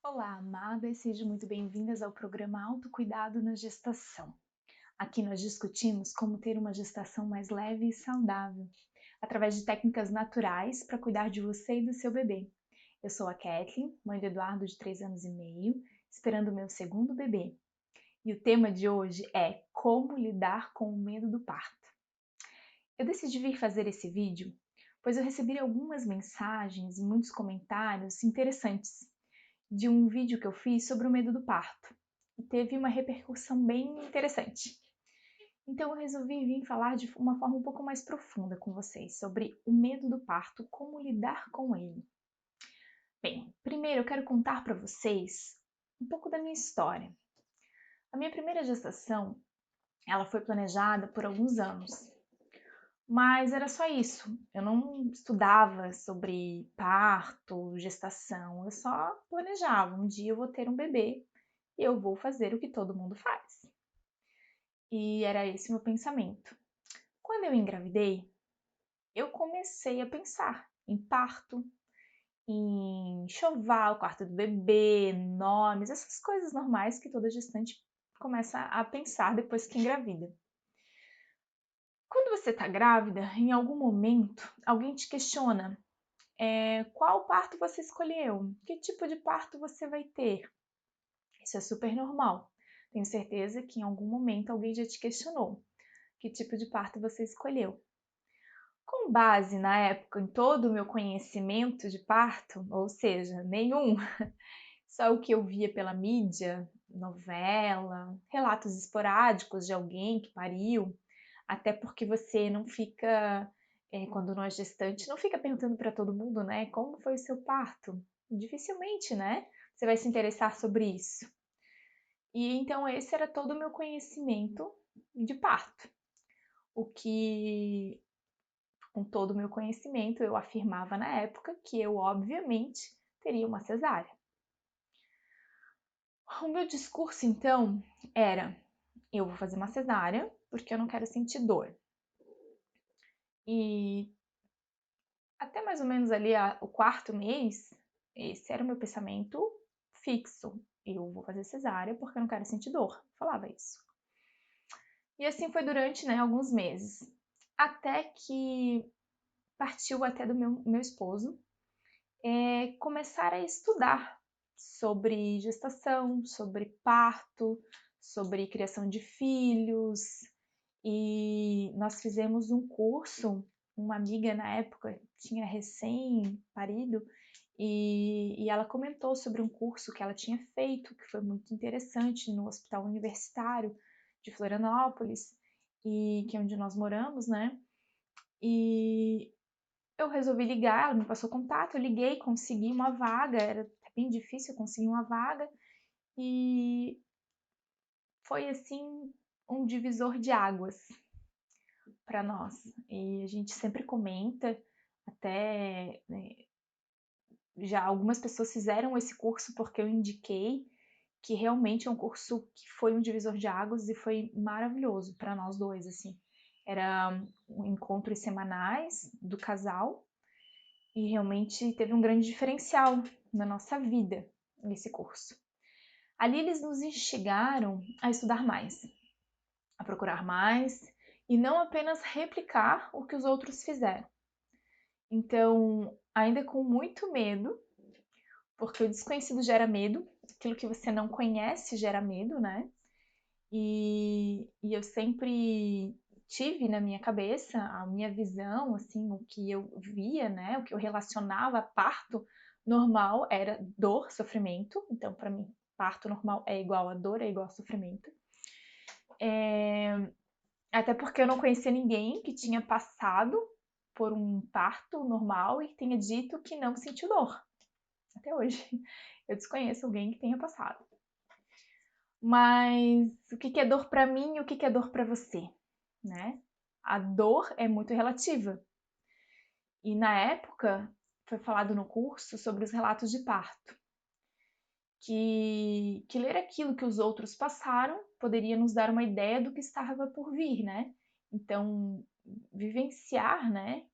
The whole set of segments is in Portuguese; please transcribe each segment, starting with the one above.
Olá, amadas, sejam muito bem-vindas ao programa Autocuidado na Gestação. Aqui nós discutimos como ter uma gestação mais leve e saudável, através de técnicas naturais para cuidar de você e do seu bebê. Eu sou a Kathleen, mãe do Eduardo de 3 anos e meio, esperando o meu segundo bebê. E o tema de hoje é como lidar com o medo do parto. Eu decidi vir fazer esse vídeo, pois eu recebi algumas mensagens e muitos comentários interessantes de um vídeo que eu fiz sobre o medo do parto e teve uma repercussão bem interessante. Então eu resolvi vir falar de uma forma um pouco mais profunda com vocês sobre o medo do parto, como lidar com ele. Bem, primeiro eu quero contar para vocês um pouco da minha história. A minha primeira gestação, ela foi planejada por alguns anos, mas era só isso. Eu não estudava sobre parto, gestação, eu só planejava. Um dia eu vou ter um bebê e eu vou fazer o que todo mundo faz. E era esse o meu pensamento. Quando eu engravidei, eu comecei a pensar em parto, em enxoval, quarto do bebê, nomes, essas coisas normais que toda gestante começa a pensar depois que engravida. Quando você está grávida, em algum momento, alguém te questiona qual parto você escolheu, que tipo de parto você vai ter. Isso é super normal. Tenho certeza que em algum momento alguém já te questionou que tipo de parto você escolheu. Com base na época em todo o meu conhecimento de parto, ou seja, nenhum, só o que eu via pela mídia, novela, relatos esporádicos de alguém que pariu, até porque você não fica, quando não é gestante, não fica perguntando para todo mundo, né, como foi o seu parto? Dificilmente, né, você vai se interessar sobre isso. E então esse era todo o meu conhecimento de parto. O que, com todo o meu conhecimento, eu afirmava na época que eu, obviamente, teria uma cesárea. O meu discurso, então, era: eu vou fazer uma cesárea porque eu não quero sentir dor. E até mais ou menos ali o quarto mês, esse era o meu pensamento fixo. Eu vou fazer cesárea porque eu não quero sentir dor. Falava isso. E assim foi durante, né, alguns meses. Até que partiu até do meu esposo começar a estudar sobre gestação, sobre parto, sobre criação de filhos. E nós fizemos um curso, uma amiga na época tinha recém-parido, e ela comentou sobre um curso que ela tinha feito, que foi muito interessante, no Hospital Universitário de Florianópolis, e que é onde nós moramos, né? E eu resolvi ligar, ela me passou contato, eu liguei, consegui uma vaga, era bem difícil conseguir uma vaga, e foi assim um divisor de águas para nós. E a gente sempre comenta, até né, já algumas pessoas fizeram esse curso porque eu indiquei, que realmente é um curso que foi um divisor de águas e foi maravilhoso para nós dois, assim. Era encontros semanais do casal e realmente teve um grande diferencial na nossa vida nesse curso. Ali eles nos instigaram a estudar mais, a procurar mais e não apenas replicar o que os outros fizeram. Então, ainda com muito medo, porque o desconhecido gera medo, aquilo que você não conhece gera medo, né? E eu sempre tive na minha cabeça a minha visão, assim, o que eu via, né? O que eu relacionava a parto normal era dor, sofrimento. Então, para mim, parto normal é igual a dor, é igual a sofrimento. Até porque eu não conhecia ninguém que tinha passado por um parto normal e que tenha dito que não sentiu dor. Até hoje, eu desconheço alguém que tenha passado. Mas o que é dor para mim e o que é dor para você, né? A dor é muito relativa. E na época foi falado no curso sobre os relatos de parto, que ler aquilo que os outros passaram poderia nos dar uma ideia do que estava por vir, né? Então, vivenciar, né,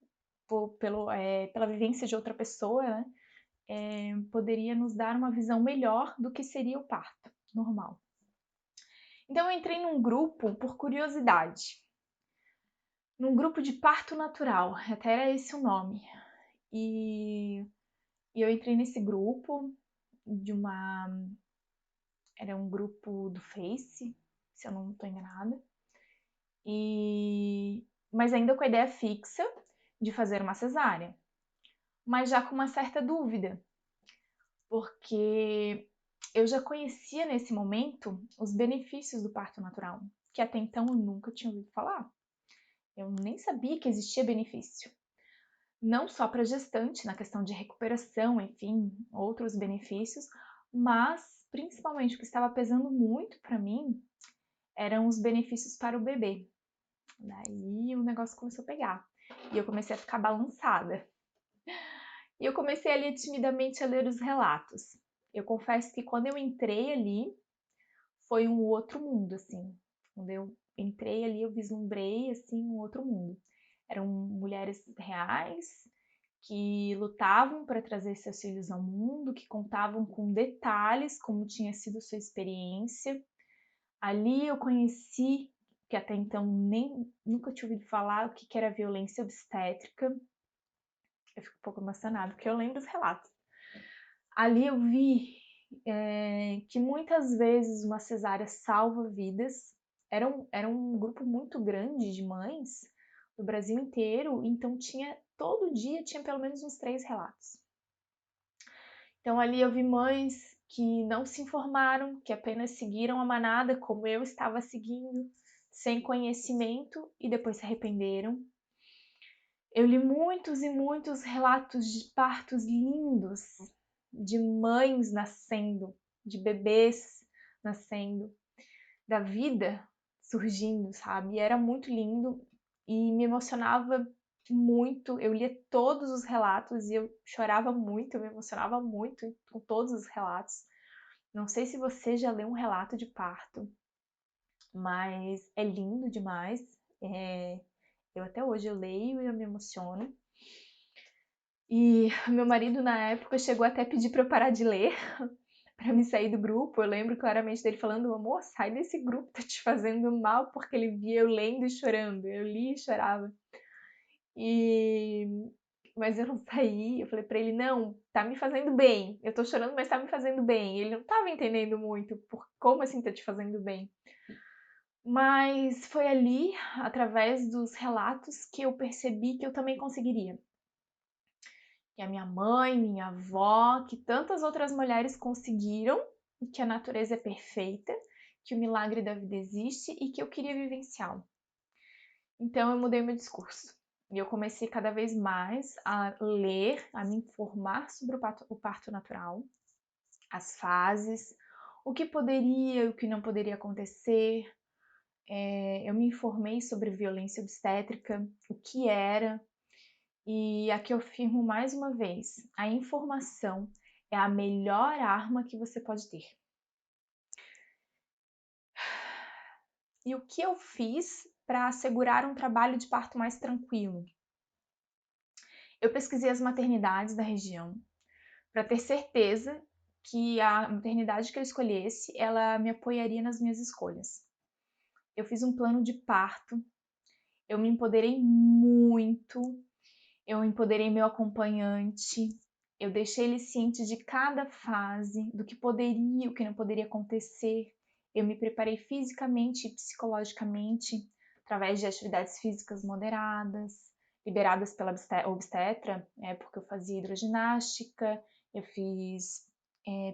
pela vivência de outra pessoa, né, poderia nos dar uma visão melhor do que seria o parto normal. Então eu entrei num grupo por curiosidade, num grupo de parto natural, até era esse o nome. E eu entrei nesse grupo era um grupo do Face, se eu não estou enganada, mas ainda com a ideia fixa de fazer uma cesárea, mas já com uma certa dúvida, porque eu já conhecia nesse momento os benefícios do parto natural, que até então eu nunca tinha ouvido falar. Eu nem sabia que existia benefício. Não só para a gestante, na questão de recuperação, enfim, outros benefícios, mas principalmente o que estava pesando muito para mim eram os benefícios para o bebê. Daí o negócio começou a pegar e eu comecei a ficar balançada. E eu comecei ali timidamente a ler os relatos. Eu confesso que quando eu entrei ali, foi um outro mundo, assim. Quando eu entrei ali, eu vislumbrei, assim, um outro mundo. Eram mulheres reais que lutavam para trazer seus filhos ao mundo, que contavam com detalhes como tinha sido sua experiência. Ali eu conheci, que até então nunca tinha ouvido falar, o que era violência obstétrica. Eu fico um pouco emocionada, porque eu lembro os relatos. Ali eu vi que muitas vezes uma cesárea salva vidas. Era um grupo muito grande de mães do Brasil inteiro, então todo dia tinha pelo menos uns 3 relatos. Então ali eu vi mães que não se informaram, que apenas seguiram a manada como eu estava seguindo, sem conhecimento e depois se arrependeram. Eu li muitos e muitos relatos de partos lindos, de mães nascendo, de bebês nascendo, da vida surgindo, sabe? E era muito lindo e me emocionava muito. Eu lia todos os relatos e eu chorava muito, eu me emocionava muito com todos os relatos. Não sei se você já leu um relato de parto, mas é lindo demais. Eu até hoje eu leio e eu me emociono. E meu marido na época chegou até a pedir para eu parar de ler, para me sair do grupo. Eu lembro claramente dele falando: amor, sai desse grupo, tá te fazendo mal, porque ele via eu lendo e chorando. Eu li e chorava. Mas eu não saí. Eu falei para ele: não, tá me fazendo bem. Eu tô chorando, mas tá me fazendo bem. Ele não tava entendendo muito por como assim tá te fazendo bem. Mas foi ali, através dos relatos, que eu percebi que eu também conseguiria. Que a minha mãe, minha avó, que tantas outras mulheres conseguiram, e que a natureza é perfeita, que o milagre da vida existe e que eu queria vivenciá-lo. Então eu mudei meu discurso. E eu comecei cada vez mais a ler, a me informar sobre o parto natural, as fases, o que poderia e o que não poderia acontecer. Eu me informei sobre violência obstétrica, o que era. E aqui eu afirmo mais uma vez, a informação é a melhor arma que você pode ter. E o que eu fiz para assegurar um trabalho de parto mais tranquilo? Eu pesquisei as maternidades da região para ter certeza que a maternidade que eu escolhesse, ela me apoiaria nas minhas escolhas. Eu fiz um plano de parto, eu me empoderei muito, eu empoderei meu acompanhante, eu deixei ele ciente de cada fase, do que poderia e o que não poderia acontecer. Eu me preparei fisicamente e psicologicamente, através de atividades físicas moderadas, liberadas pela obstetra, porque eu fazia hidroginástica, eu fiz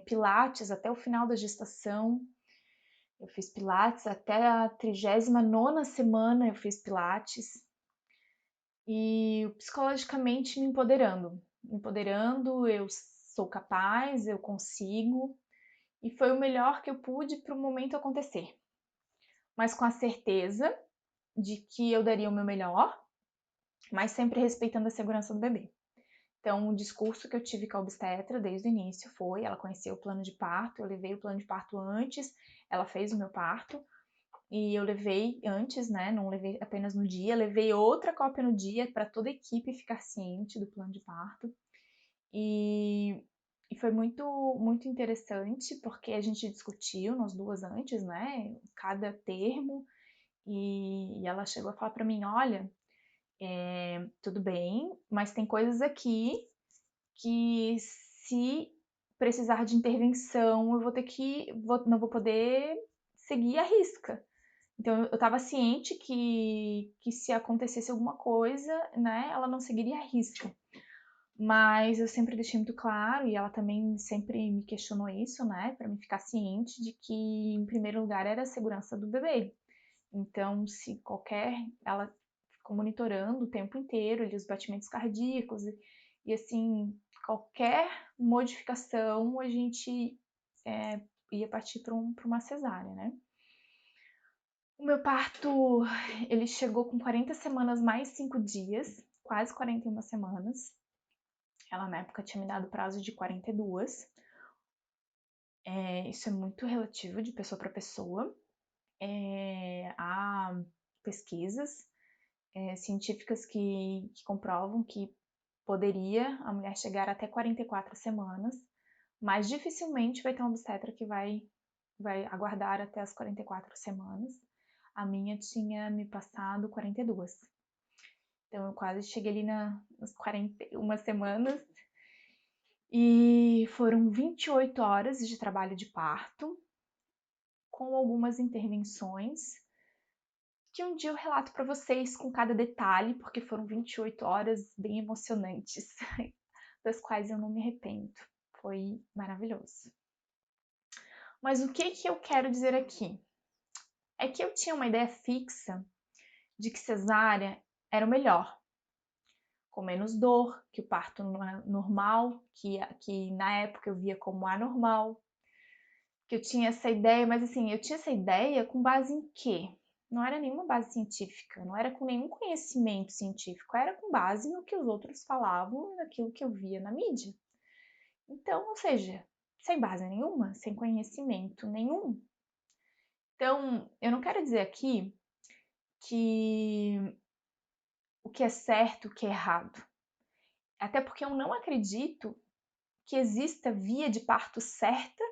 pilates até o final da gestação, eu fiz pilates até a 39ª semana, eu fiz pilates, e psicologicamente me empoderando, eu sou capaz, eu consigo, e foi o melhor que eu pude para o momento acontecer, mas com a certeza de que eu daria o meu melhor, mas sempre respeitando a segurança do bebê. Então, o discurso que eu tive com a obstetra desde o início foi, ela conhecia o plano de parto, eu levei o plano de parto antes, ela fez o meu parto, e eu levei antes, né? Não levei apenas no dia, levei outra cópia no dia para toda a equipe ficar ciente do plano de parto. E E foi muito interessante, porque a gente discutiu, nós duas antes, né, cada termo, e ela chegou a falar para mim: olha, tudo bem, mas tem coisas aqui que se precisar de intervenção, eu vou ter que, não vou poder seguir à risca. Então eu estava ciente que se acontecesse alguma coisa, né, ela não seguiria à risca. Mas eu sempre deixei muito claro, e ela também sempre me questionou isso, né, para me ficar ciente de que, em primeiro lugar, era a segurança do bebê. Então, se qualquer. Ela ficou monitorando o tempo inteiro ali, os batimentos cardíacos, e assim, qualquer modificação, a gente ia partir para uma cesárea, né? O meu parto, ele chegou com 40 semanas mais 5 dias, quase 41 semanas. Ela, na época, tinha me dado prazo de 42. Isso é muito relativo de pessoa para pessoa. Há pesquisas científicas que comprovam que poderia a mulher chegar até 44 semanas, mas dificilmente vai ter uma obstetra que vai aguardar até as 44 semanas. A minha tinha me passado 42. Então eu quase cheguei ali nas 41 semanas. E foram 28 horas de trabalho de parto, com algumas intervenções, que um dia eu relato para vocês com cada detalhe, porque foram 28 horas bem emocionantes, das quais eu não me arrependo. Foi maravilhoso. Mas o que eu quero dizer aqui? É que eu tinha uma ideia fixa de que cesárea era o melhor, com menos dor, que o parto normal, que na época eu via como anormal, que eu tinha essa ideia, mas assim, eu tinha essa ideia com base em quê? Não era nenhuma base científica, não era com nenhum conhecimento científico, era com base no que os outros falavam, naquilo que eu via na mídia. Então, ou seja, sem base nenhuma, sem conhecimento nenhum. Então, eu não quero dizer aqui que o que é certo, o que é errado. Até porque eu não acredito que exista via de parto certa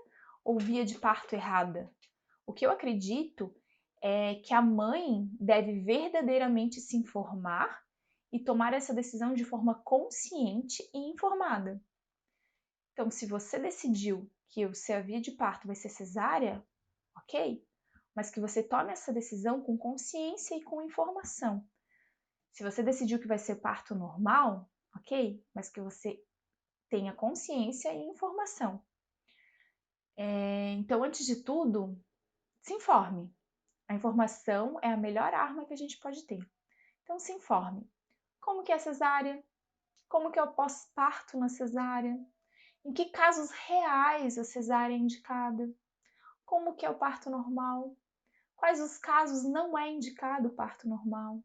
ou via de parto errada. O que eu acredito é que a mãe deve verdadeiramente se informar e tomar essa decisão de forma consciente e informada. Então, se você decidiu que o seu via de parto vai ser cesárea, ok, mas que você tome essa decisão com consciência e com informação. Se você decidiu que vai ser parto normal, ok, mas que você tenha consciência e informação. Então, antes de tudo, se informe. A informação é a melhor arma que a gente pode ter. Então, se informe. Como que é a cesárea? Como que é o pós-parto na cesárea? Em que casos reais a cesárea é indicada? Como que é o parto normal? Quais os casos não é indicado o parto normal?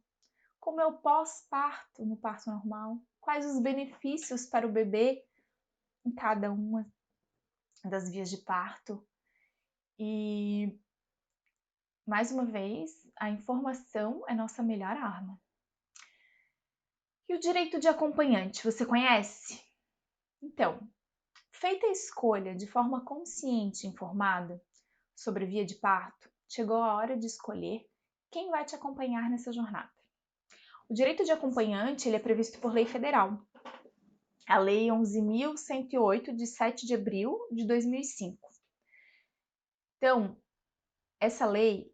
Como é o pós-parto no parto normal? Quais os benefícios para o bebê em cada uma das vias de parto? E, mais uma vez, a informação é nossa melhor arma. E o direito de acompanhante, você conhece? Então, feita a escolha de forma consciente e informada sobre via de parto, chegou a hora de escolher quem vai te acompanhar nessa jornada. O direito de acompanhante ele é previsto por lei federal, a Lei 11.108, de 7 de abril de 2005. Então, essa lei,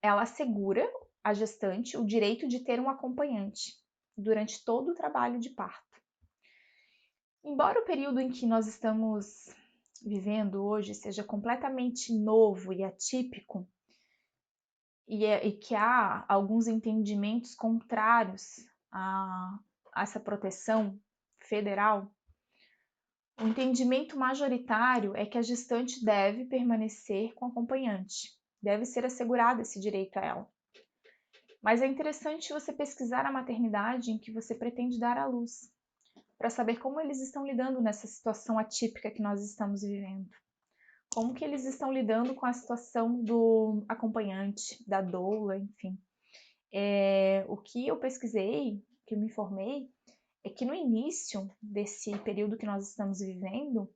ela assegura à gestante o direito de ter um acompanhante durante todo o trabalho de parto. Embora o período em que nós estamos vivendo hoje seja completamente novo e atípico, e que há alguns entendimentos contrários a essa proteção federal, o entendimento majoritário é que a gestante deve permanecer com o acompanhante, deve ser assegurado esse direito a ela. Mas é interessante você pesquisar a maternidade em que você pretende dar à luz, para saber como eles estão lidando nessa situação atípica que nós estamos vivendo. Como que eles estão lidando com a situação do acompanhante, da doula, enfim. O que eu pesquisei, que eu me informei, é que no início desse período que nós estamos vivendo,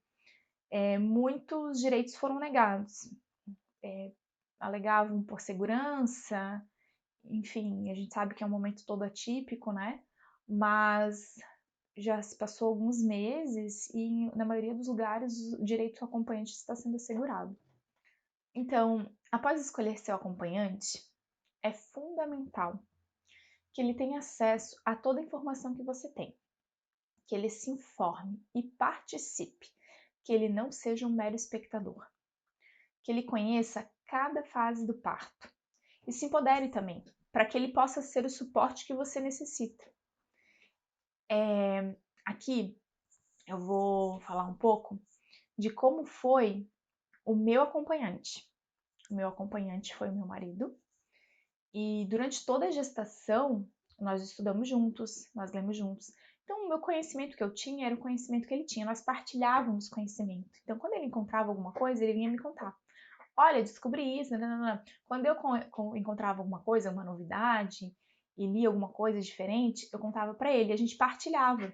muitos direitos foram negados. Alegavam por segurança, enfim, a gente sabe que é um momento todo atípico, né? Mas já se passou alguns meses e na maioria dos lugares o direito ao acompanhante está sendo assegurado. Então, após escolher seu acompanhante, é fundamental que ele tenha acesso a toda a informação que você tem, que ele se informe e participe, que ele não seja um mero espectador, que ele conheça cada fase do parto e se empodere também, para que ele possa ser o suporte que você necessita. Aqui eu vou falar um pouco de como foi o meu acompanhante. O meu acompanhante foi o meu marido, e durante toda a gestação nós estudamos juntos, nós lemos juntos. Então, o meu conhecimento que eu tinha era o conhecimento que ele tinha, nós partilhávamos conhecimento. Então, quando ele encontrava alguma coisa, ele vinha me contar. Olha, descobri isso, nananana. Quando eu encontrava alguma coisa, uma novidade, e lia alguma coisa diferente, eu contava para ele, a gente partilhava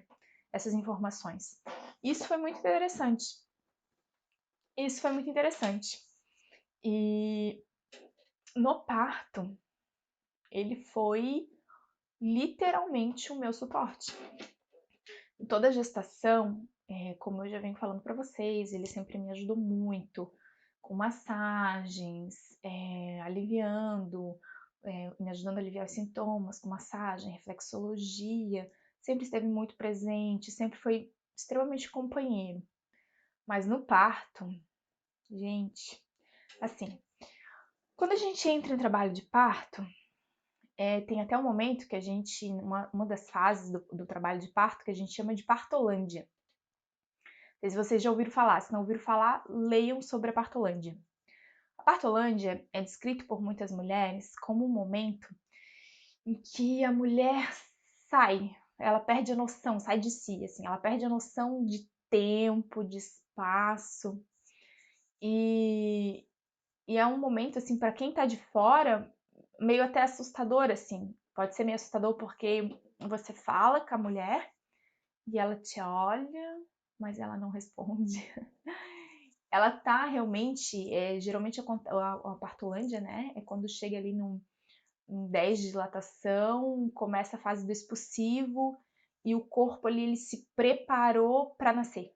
essas informações. Isso foi muito interessante. Isso foi muito interessante. E no parto, ele foi literalmente o meu suporte. Em toda a gestação, como eu já venho falando para vocês, ele sempre me ajudou muito com massagens, aliviando, me ajudando a aliviar os sintomas, com massagem, reflexologia, sempre esteve muito presente, sempre foi extremamente companheiro. Mas no parto, gente, assim, quando a gente entra em trabalho de parto, tem até um momento que a gente, uma das fases do trabalho de parto, que a gente chama de partolândia. Não sei se vocês já ouviram falar, se não ouviram falar, leiam sobre a partolândia. A partolândia é descrito por muitas mulheres como um momento em que a mulher sai, ela perde a noção, sai de si, assim, ela perde a noção de tempo, de espaço, e é um momento, assim, para quem tá de fora, meio até assustador, assim. Pode ser meio assustador porque você fala com a mulher e ela te olha, mas ela não responde. Ela tá realmente, geralmente a partolândia, né, é quando chega ali em 10 de dilatação, começa a fase do expulsivo e o corpo ali, ele se preparou para nascer.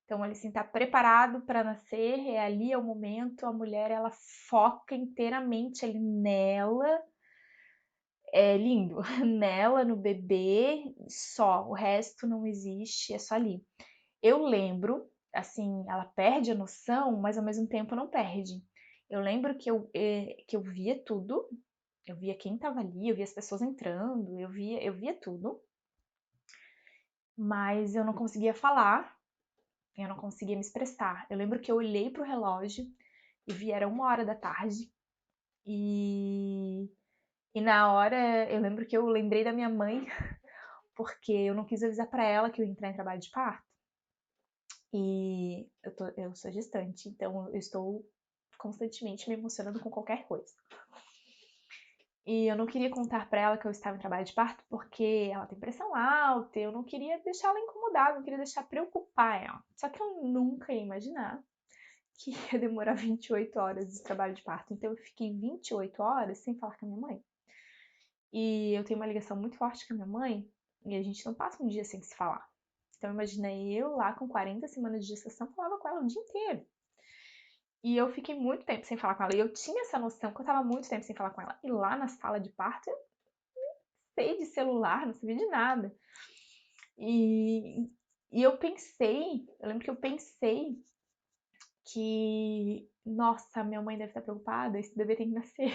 Então, ele assim, está preparado para nascer, ali é o momento, a mulher ela foca inteiramente ali nela, é lindo, nela, no bebê, só, o resto não existe, é só ali. Eu lembro, assim, ela perde a noção, mas ao mesmo tempo não perde. Eu lembro que eu via tudo, eu via quem estava ali, eu via as pessoas entrando, eu via tudo, mas eu não conseguia falar, eu não conseguia me expressar. Eu lembro que eu olhei para o relógio e vi, era 1 hora da tarde, e, na hora eu lembro que eu lembrei da minha mãe, porque eu não quis avisar para ela que eu ia entrar em trabalho de parto, e eu sou gestante, então eu estou constantemente me emocionando com qualquer coisa. E eu não queria contar para ela que eu estava em trabalho de parto porque ela tem pressão alta, eu não queria deixar ela incomodada, não queria deixar preocupar ela. Só que eu nunca ia imaginar que ia demorar 28 horas de trabalho de parto. Então eu fiquei 28 horas sem falar com a minha mãe. E eu tenho uma ligação muito forte com a minha mãe e a gente não passa um dia sem se falar. Então imagina eu lá com 40 semanas de gestação, falava com ela o dia inteiro. E eu fiquei muito tempo sem falar com ela. E eu tinha essa noção que eu tava muito tempo sem falar com ela. E lá na sala de parto, eu não sei de celular, não sabia de nada. E eu pensei, eu lembro que eu pensei que, nossa, minha mãe deve estar preocupada, esse bebê tem que nascer.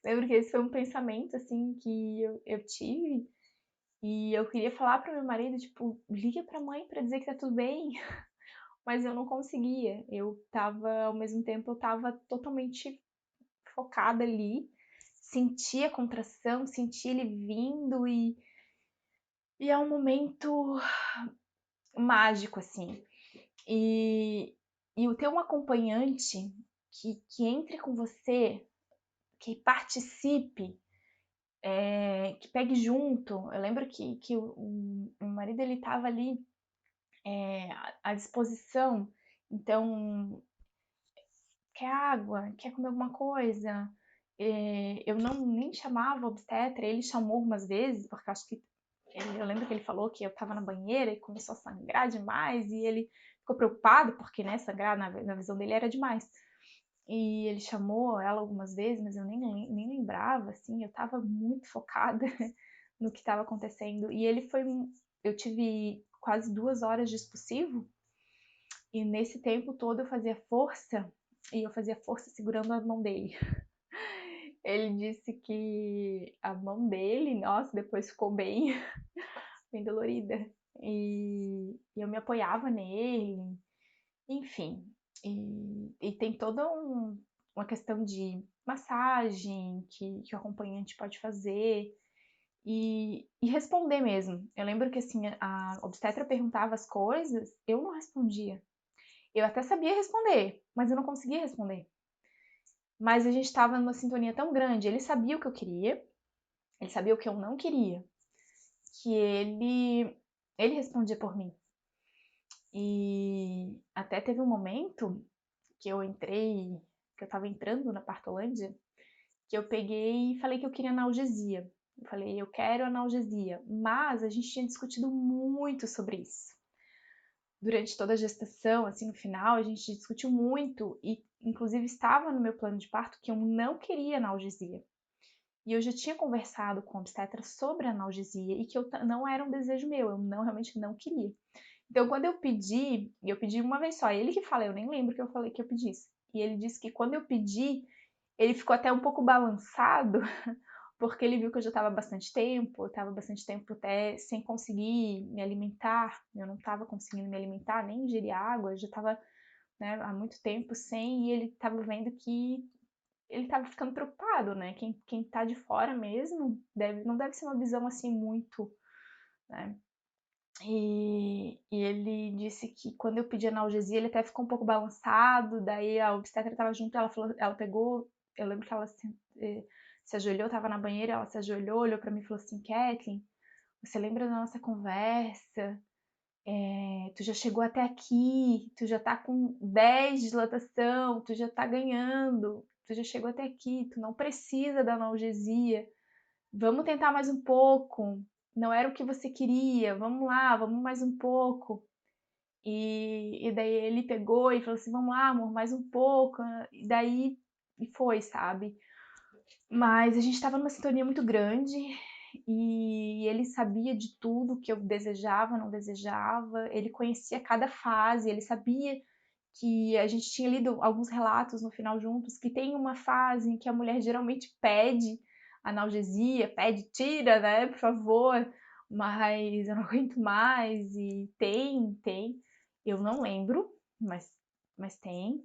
Lembro que esse foi um pensamento, assim, que eu tive. E eu queria falar pro meu marido, tipo, liga pra mãe pra dizer que tá tudo bem. Mas eu não conseguia. Eu tava, ao mesmo tempo, eu tava totalmente focada ali. Sentia a contração, sentia ele vindo e é um momento mágico, assim. E o ter um acompanhante que entre com você, que participe, que pegue junto. Eu lembro que o marido, ele estava ali à disposição, então, quer água? Quer comer alguma coisa? Eu não nem chamava o obstetra, ele chamou algumas vezes, porque eu acho que eu lembro que ele falou que eu estava na banheira e começou a sangrar demais, e ele ficou preocupado, porque, né, sangrar na visão dele era demais. E ele chamou ela algumas vezes, mas eu nem lembrava, assim, eu estava muito focada no que estava acontecendo. E ele foi. Eu tive quase 2 horas de expulsivo, e nesse tempo todo eu fazia força, e eu fazia força segurando a mão dele. Ele disse que a mão dele, nossa, depois ficou bem, bem dolorida. E eu me apoiava nele, enfim. E tem toda uma questão de massagem que o acompanhante pode fazer e responder mesmo. Eu lembro que assim, a obstetra perguntava as coisas, eu não respondia. Eu até sabia responder, mas eu não conseguia responder. Mas a gente estava numa sintonia tão grande, ele sabia o que eu queria, ele sabia o que eu não queria, que ele respondia por mim. E até teve um momento que eu estava entrando na Partolândia, que eu peguei e falei que eu queria analgesia. Eu falei, eu quero analgesia, mas a gente tinha discutido muito sobre isso. Durante toda a gestação, assim, no final, a gente discutiu muito e, inclusive, estava no meu plano de parto que eu não queria analgesia. E eu já tinha conversado com a obstetra sobre a analgesia e que não era um desejo meu, eu realmente não queria. Então, quando eu pedi uma vez só, ele que fala, eu nem lembro que eu falei que eu pedisse. E ele disse que quando eu pedi, ele ficou até um pouco balançado, porque ele viu que eu já estava bastante tempo, até sem conseguir me alimentar, eu não estava conseguindo me alimentar, nem ingerir água, eu já estava, né, há muito tempo sem, e ele estava vendo que ele estava ficando preocupado, né? Quem tá de fora mesmo não deve ser uma visão assim muito, né? E ele disse que quando eu pedi analgesia, ele até ficou um pouco balançado, daí a obstetra estava junto, ela pegou, eu lembro que ela se ajoelhou, estava na banheira, ela se ajoelhou, olhou para mim e falou assim, Kathleen, você lembra da nossa conversa? Tu já chegou até aqui, tu já tá com 10 de dilatação, tu já tá ganhando, tu já chegou até aqui, tu não precisa da analgesia, vamos tentar mais um pouco, não era o que você queria, vamos lá, vamos mais um pouco. E daí ele pegou e falou assim, vamos lá, amor, mais um pouco, e daí e foi, sabe? Mas a gente estava numa sintonia muito grande e ele sabia de tudo que eu desejava, não desejava, ele conhecia cada fase, ele sabia que a gente tinha lido alguns relatos no final juntos, que tem uma fase em que a mulher geralmente pede analgesia, pede, tira, né, por favor, mas eu não aguento mais, e tem, eu não lembro, mas tem,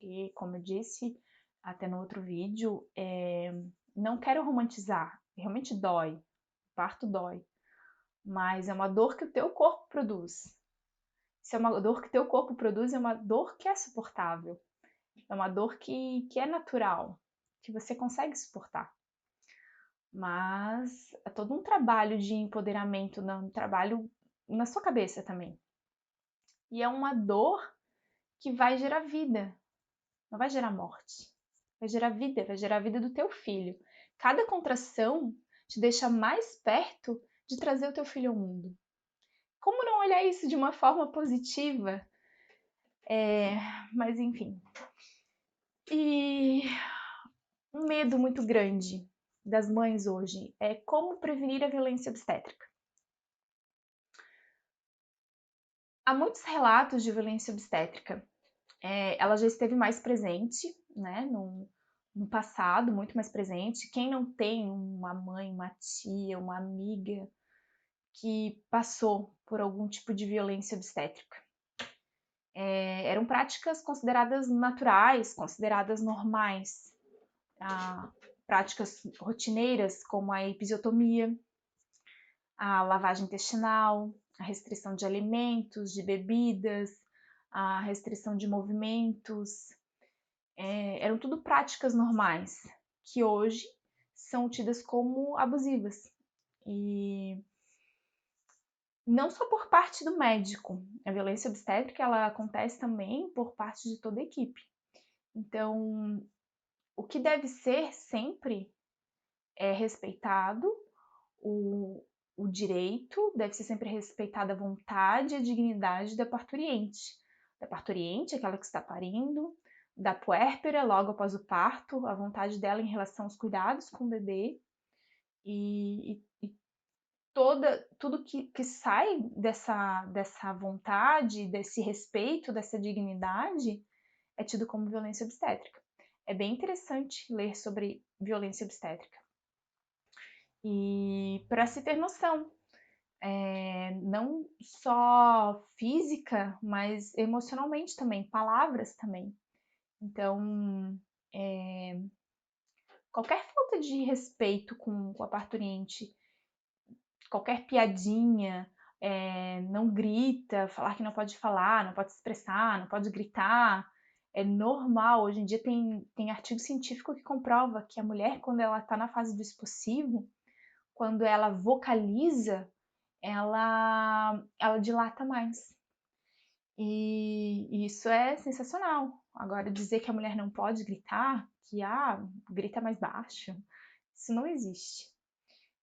e como eu disse até no outro vídeo, não quero romantizar, realmente dói, parto dói, mas é uma dor que o teu corpo produz. Se é uma dor que teu corpo produz, é uma dor que é suportável. É uma dor que é natural, que você consegue suportar. Mas é todo um trabalho de empoderamento, um trabalho na sua cabeça também. E é uma dor que vai gerar vida, não vai gerar morte. Vai gerar a vida do teu filho. Cada contração te deixa mais perto de trazer o teu filho ao mundo. Como não olhar isso de uma forma positiva? Mas enfim. E um medo muito grande das mães hoje é como prevenir a violência obstétrica. Há muitos relatos de violência obstétrica. Ela já esteve mais presente, né, no passado, muito mais presente. Quem não tem uma mãe, uma tia, uma amiga que passou por algum tipo de violência obstétrica? Eram práticas consideradas naturais, consideradas normais. Práticas rotineiras, como a episiotomia, a lavagem intestinal, a restrição de alimentos, de bebidas, a restrição de movimentos, eram tudo práticas normais, que hoje são tidas como abusivas. E não só por parte do médico, a violência obstétrica ela acontece também por parte de toda a equipe. Então, o que deve ser sempre é respeitado o direito, deve ser sempre respeitada a vontade e a dignidade da parturiente. Da parturiente, aquela que está parindo, da puérpera, logo após o parto, a vontade dela em relação aos cuidados com o bebê e tudo que sai dessa vontade, desse respeito, dessa dignidade, é tido como violência obstétrica. É bem interessante ler sobre violência obstétrica. E para se ter noção, não só física, mas emocionalmente também, palavras também. Então, qualquer falta de respeito com a parturiente, qualquer piadinha, não grita, falar que não pode falar, não pode se expressar, não pode gritar, é normal. Hoje em dia tem artigo científico que comprova que a mulher, quando ela está na fase do expulsivo, quando ela vocaliza, ela dilata mais. E isso é sensacional. Agora, dizer que a mulher não pode gritar, que grita mais baixo, isso não existe.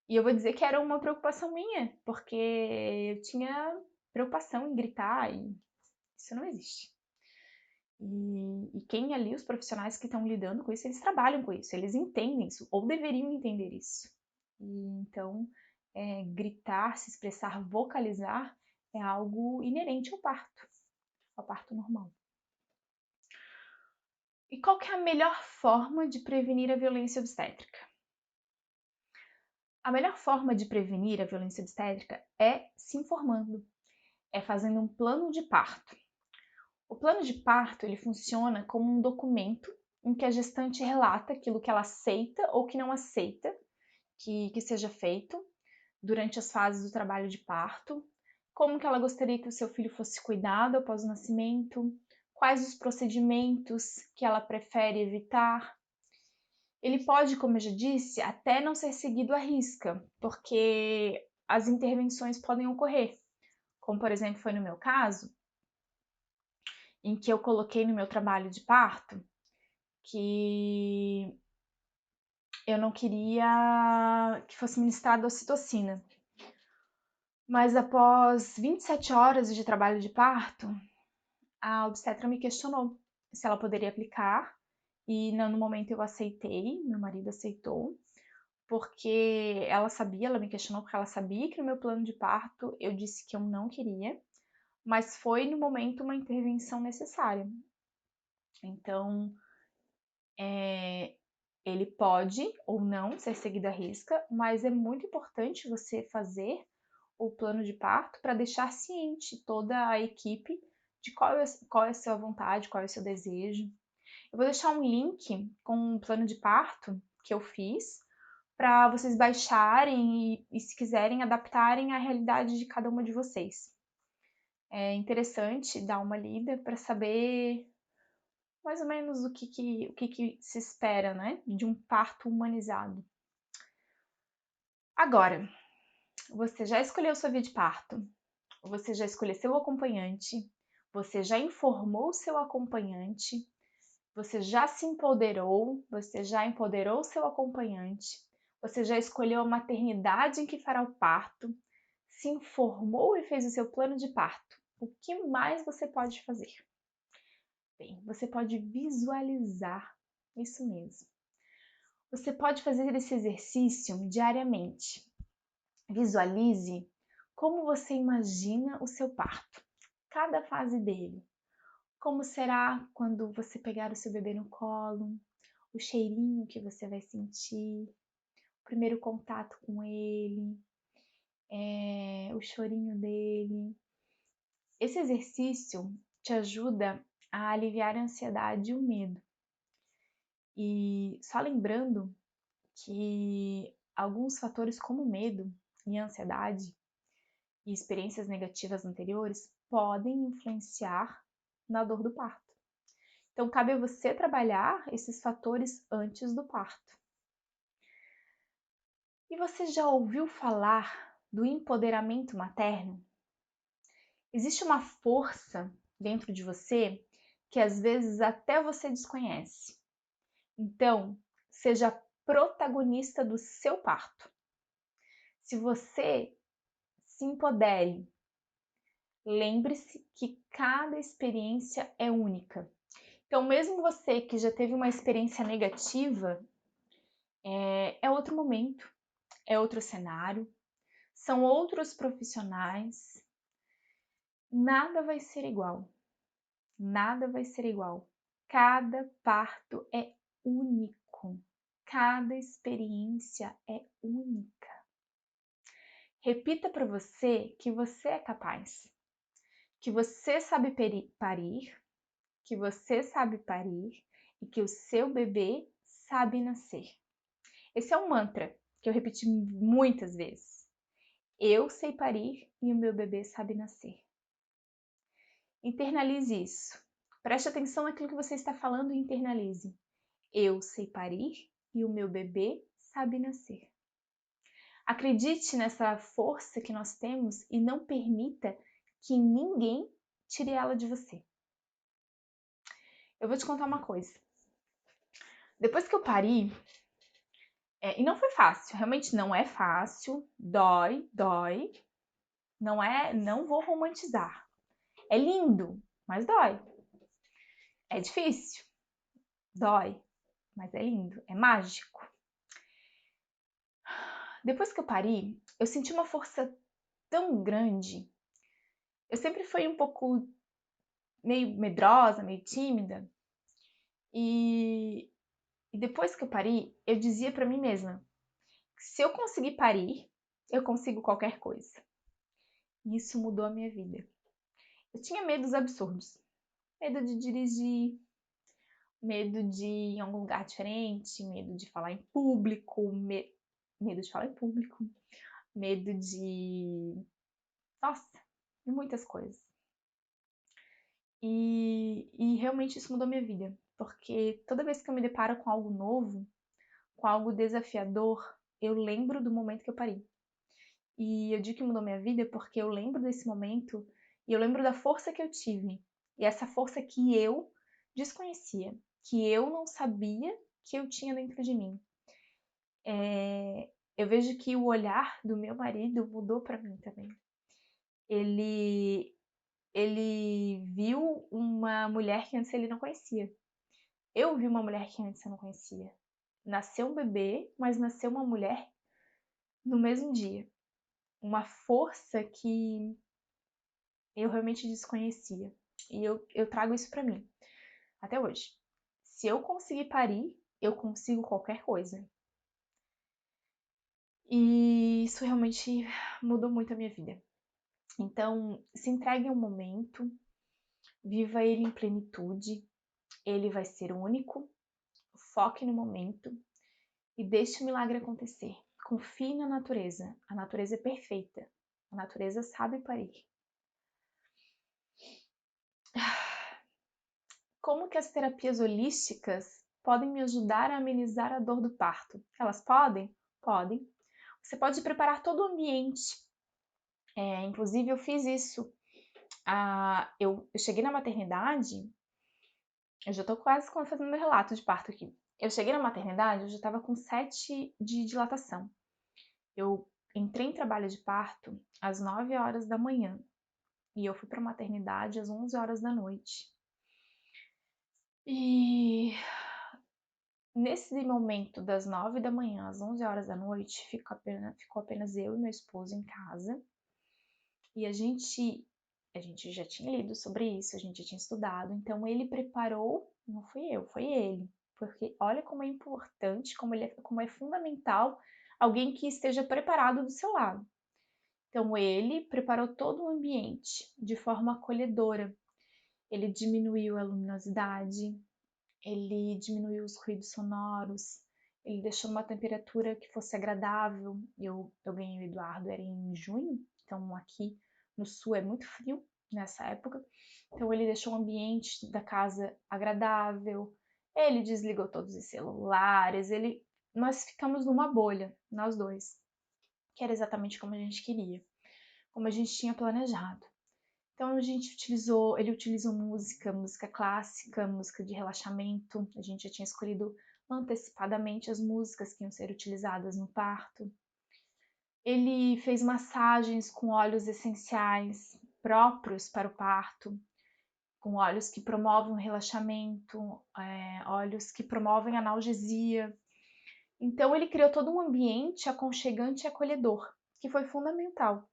E eu vou dizer que era uma preocupação minha, porque eu tinha preocupação em gritar e isso não existe. E quem ali, os profissionais que estão lidando com isso, eles trabalham com isso, eles entendem isso, ou deveriam entender isso. E então, gritar, se expressar, vocalizar é algo inerente ao parto normal. E qual que é a melhor forma de prevenir a violência obstétrica? A melhor forma de prevenir a violência obstétrica é se informando, é fazendo um plano de parto. O plano de parto ele funciona como um documento em que a gestante relata aquilo que ela aceita ou que não aceita que seja feito durante as fases do trabalho de parto, como que ela gostaria que o seu filho fosse cuidado após o nascimento, quais os procedimentos que ela prefere evitar. Ele pode, como eu já disse, até não ser seguido à risca, porque as intervenções podem ocorrer, como por exemplo foi no meu caso, em que eu coloquei no meu trabalho de parto que eu não queria que fosse ministrada ocitocina. Mas após 27 horas de trabalho de parto, a obstetra me questionou se ela poderia aplicar e no momento eu aceitei, meu marido aceitou, porque ela me questionou porque ela sabia que no meu plano de parto eu disse que eu não queria, mas foi no momento uma intervenção necessária. Então, ele pode ou não ser seguido à risca, mas é muito importante você fazer o plano de parto para deixar ciente toda a equipe de qual é a sua vontade, qual é o seu desejo. Eu vou deixar um link com um plano de parto que eu fiz para vocês baixarem e, se quiserem, adaptarem à realidade de cada uma de vocês. É interessante dar uma lida para saber mais ou menos o que se espera, né, de um parto humanizado. Agora, você já escolheu sua via de parto? Você já escolheu seu acompanhante? Você já informou seu acompanhante? Você já se empoderou? Você já empoderou seu acompanhante? Você já escolheu a maternidade em que fará o parto? Se informou e fez o seu plano de parto? O que mais você pode fazer? Bem, você pode visualizar isso mesmo. Você pode fazer esse exercício diariamente. Visualize como você imagina o seu parto, cada fase dele. Como será quando você pegar o seu bebê no colo, o cheirinho que você vai sentir, o primeiro contato com ele, o chorinho dele. Esse exercício te ajuda a aliviar a ansiedade e o medo. E só lembrando que alguns fatores como medo e ansiedade e experiências negativas anteriores podem influenciar na dor do parto. Então, cabe a você trabalhar esses fatores antes do parto. E você já ouviu falar do empoderamento materno? Existe uma força dentro de você que às vezes até você desconhece. Então, seja protagonista do seu parto. Se você se empodere, lembre-se que cada experiência é única. Então, mesmo você que já teve uma experiência negativa, é outro momento, é outro cenário, são outros profissionais, nada vai ser igual. Nada vai ser igual. Cada parto é único. Cada experiência é única. Repita para você que você é capaz, que você sabe parir, que você sabe parir e que o seu bebê sabe nascer. Esse é um mantra que eu repeti muitas vezes. Eu sei parir e o meu bebê sabe nascer. Internalize isso. Preste atenção naquilo que você está falando e internalize. Eu sei parir e o meu bebê sabe nascer. Acredite nessa força que nós temos e não permita que ninguém tire ela de você. Eu vou te contar uma coisa. Depois que eu pari, e não foi fácil, realmente não é fácil, dói, não vou romantizar. É lindo, mas dói. É difícil, dói, mas é lindo, é mágico. Depois que eu pari, eu senti uma força tão grande. Eu sempre fui um pouco meio medrosa, meio tímida. E depois que eu pari, eu dizia para mim mesma: se eu conseguir parir, eu consigo qualquer coisa. E isso mudou a minha vida. Eu tinha medos absurdos. Medo de dirigir, medo de ir em algum lugar diferente, medo de falar em público, medo de falar em público, medo de... Nossa, de muitas coisas. E realmente isso mudou minha vida, porque toda vez que eu me deparo com algo novo, com algo desafiador, eu lembro do momento que eu parei. E eu digo que mudou minha vida porque eu lembro desse momento e eu lembro da força que eu tive. E essa força que eu desconhecia, que eu não sabia que eu tinha dentro de mim. Eu vejo que o olhar do meu marido mudou para mim também. Ele viu uma mulher que antes ele não conhecia. Eu vi uma mulher que antes eu não conhecia. Nasceu um bebê, mas nasceu uma mulher no mesmo dia. Uma força que eu realmente desconhecia. E eu trago isso para mim, até hoje. Se eu conseguir parir, eu consigo qualquer coisa. E isso realmente mudou muito a minha vida. Então, se entregue ao momento, viva ele em plenitude, ele vai ser único, foque no momento e deixe o milagre acontecer. Confie na natureza, a natureza é perfeita, a natureza sabe parir. Como que as terapias holísticas podem me ajudar a amenizar a dor do parto? Elas podem? Podem. Você pode preparar todo o ambiente. Inclusive, eu fiz isso. Eu cheguei na maternidade, eu já estou quase fazendo meu relato de parto aqui. Eu cheguei na maternidade, eu já estava com 7 de dilatação. Eu entrei em trabalho de parto às 9 horas da manhã e eu fui para a maternidade às 11 horas da noite. E nesse momento das 9 da manhã às 11 horas da noite, ficou apenas eu e meu esposo em casa. E a gente já tinha lido sobre isso, a gente já tinha estudado. Então ele preparou, não fui eu, foi ele. Porque olha como é importante, como é fundamental alguém que esteja preparado do seu lado. Então ele preparou todo o ambiente de forma acolhedora. Ele diminuiu a luminosidade, ele diminuiu os ruídos sonoros, ele deixou uma temperatura que fosse agradável. Eu ganhei o Eduardo, era em junho, então aqui no sul é muito frio nessa época. Então ele deixou o ambiente da casa agradável, ele desligou todos os celulares, nós ficamos numa bolha, nós dois. que era exatamente como a gente queria, como a gente tinha planejado. Então ele utilizou música clássica, música de relaxamento. A gente já tinha escolhido antecipadamente as músicas que iam ser utilizadas no parto. Ele fez massagens com óleos essenciais próprios para o parto, com óleos que promovem o relaxamento, óleos que promovem a analgesia. Então ele criou todo um ambiente aconchegante e acolhedor, que foi fundamental.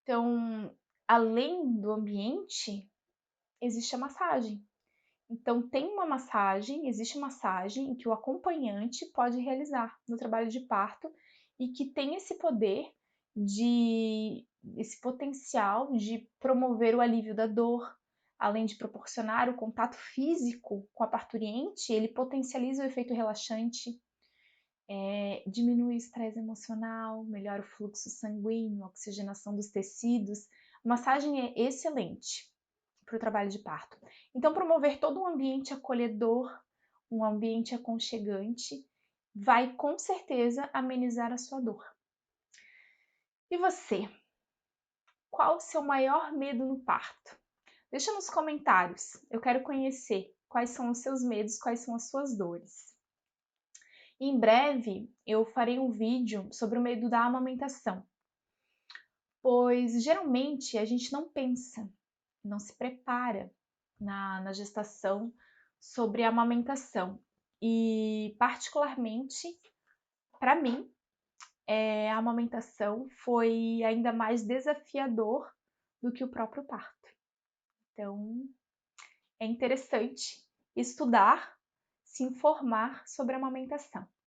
Então, além do ambiente, existe a massagem. Então, existe massagem em que o acompanhante pode realizar no trabalho de parto e que tem esse potencial de promover o alívio da dor, além de proporcionar o contato físico com a parturiente, ele potencializa o efeito relaxante, diminui o estresse emocional, melhora o fluxo sanguíneo, a oxigenação dos tecidos. A massagem é excelente para o trabalho de parto. Então, promover todo um ambiente acolhedor, um ambiente aconchegante, vai com certeza amenizar a sua dor. E você? Qual o seu maior medo no parto? Deixa nos comentários, eu quero conhecer quais são os seus medos, quais são as suas dores. E em breve eu farei um vídeo sobre o medo da amamentação, pois geralmente a gente não pensa, não se prepara na gestação sobre a amamentação. E, particularmente, para mim, a amamentação foi ainda mais desafiador do que o próprio parto. Então, é interessante estudar, se informar sobre a amamentação.